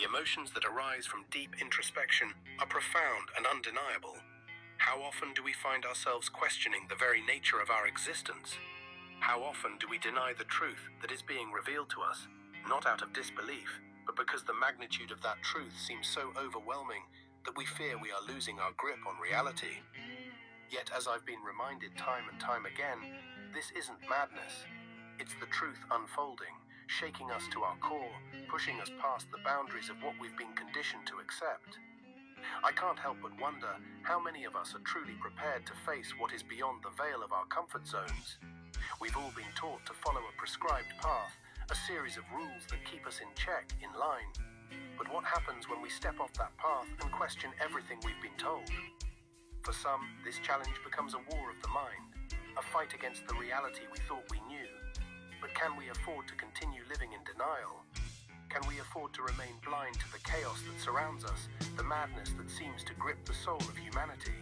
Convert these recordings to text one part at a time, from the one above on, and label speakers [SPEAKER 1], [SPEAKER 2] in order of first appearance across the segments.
[SPEAKER 1] The emotions that arise from deep introspection are profound and undeniable. How often do we find ourselves questioning the very nature of our existence? How often do we deny the truth that is being revealed to us, not out of disbelief, but because the magnitude of that truth seems so overwhelming that we fear we are losing our grip on reality? Yet, as I've been reminded time and time again, this isn't madness. It's the truth unfolding, shaking us to our core, pushing us past the boundaries of what we've been conditioned to accept. I can't help but wonder how many of us are truly prepared to face what is beyond the veil of our comfort zones. We've all been taught to follow a prescribed path, a series of rules that keep us in check, in line. But what happens when we step off that path and question everything we've been told? For some, this challenge becomes a war of the mind, a fight against the reality we thought we knew. But can we afford to continue living in denial? Can we afford to remain blind to the chaos that surrounds us, the madness that seems to grip the soul of humanity?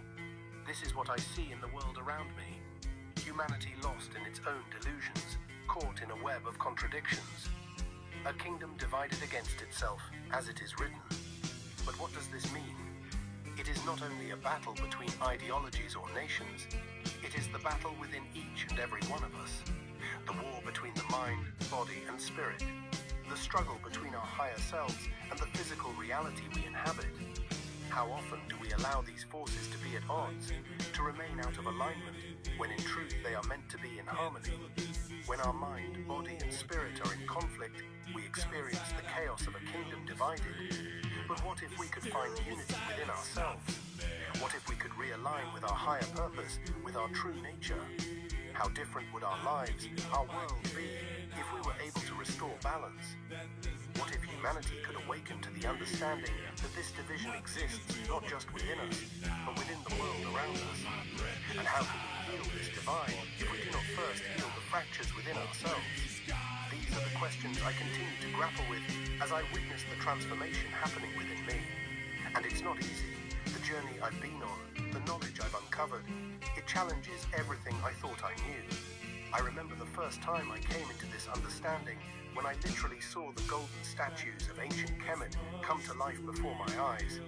[SPEAKER 1] This is what I see in the world around me. Humanity lost in its own delusions, caught in a web of contradictions. A kingdom divided against itself, as it is written. But what does this mean? It is not only a battle between ideologies or nations, it is the battle within each and every one of us. The war between the mind, body, and spirit. The struggle between our higher selves and the physical reality we inhabit. How often do we allow these forces to be at odds, to remain out of alignment, when in truth they are meant to be in harmony? When our mind, body, and spirit are in conflict, we experience the chaos of a kingdom divided. But what if we could find unity within ourselves? What if we could realign with our higher purpose, with our true nature? How different would our lives, our world be, if we were able to restore balance? What if humanity could awaken to the understanding that this division exists not just within us, but within the world around us? And how can we heal this divide if we do not first heal the fractures within ourselves? These are the questions I continue to grapple with as I witness the transformation happening within me. And it's not easy. The journey I've been on, the knowledge I've uncovered, it challenges everything I thought I knew. I remember the first time I came into this understanding when I literally saw the golden statues of ancient Kemet come to life before my eyes.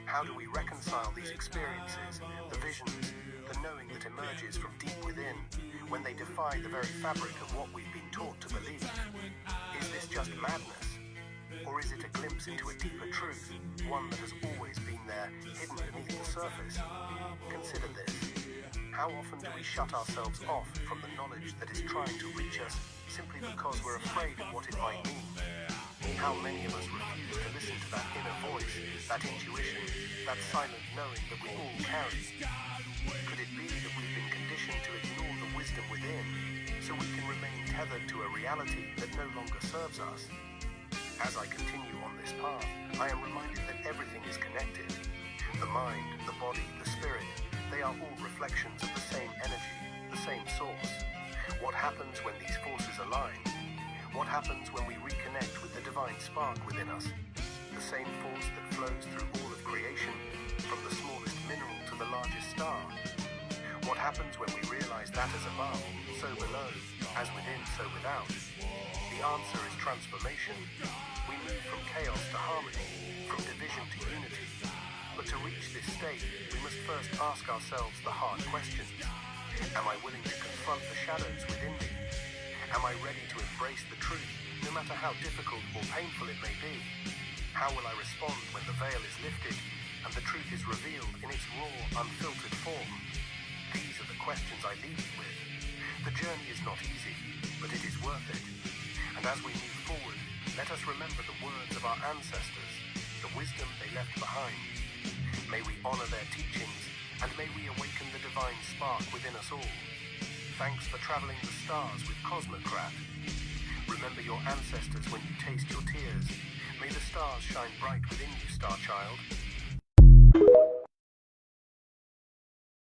[SPEAKER 1] How do we reconcile these experiences, the visions, the knowing that emerges from deep within, when they defy the very fabric of what we've been taught to believe? Is this just madness? Or is it a glimpse into a deeper truth, one that has always been there, hidden beneath the surface? Consider this. How often do we shut ourselves off from the knowledge that is trying to reach us simply because we're afraid of what it might mean? How many of us refuse to listen to that inner voice, that intuition, that silent knowing that we all carry? Could it be that we've been conditioned to ignore the wisdom within, so we can remain tethered to a reality that no longer serves us? As I continue on this path, I am reminded that everything is connected. The mind, the body, the spirit, they are all reflections of the same energy, the same source. What happens when these forces align? What happens when we reconnect with the divine spark within us? The same force that flows through all of creation, from the smallest mineral to the largest star. What happens when we realize that as above, so below, as within, so without? The answer is transformation. We move from chaos to harmony, from division to unity. But to reach this state, we must first ask ourselves the hard questions. Am I willing to confront the shadows within me? Am I ready to embrace the truth, no matter how difficult or painful it may be? How will I respond when the veil is lifted and the truth is revealed in its raw, unfiltered form? These are the questions I leave you with. The journey is not easy, but it is worth it. And as we move forward, let us remember the words of our ancestors, the wisdom they left behind. May we honor their teachings, and may we awaken the divine spark within us all. Thanks for traveling the stars with Cosmocrat. Remember your ancestors when you taste your tears. May the stars shine bright within you, Star Child.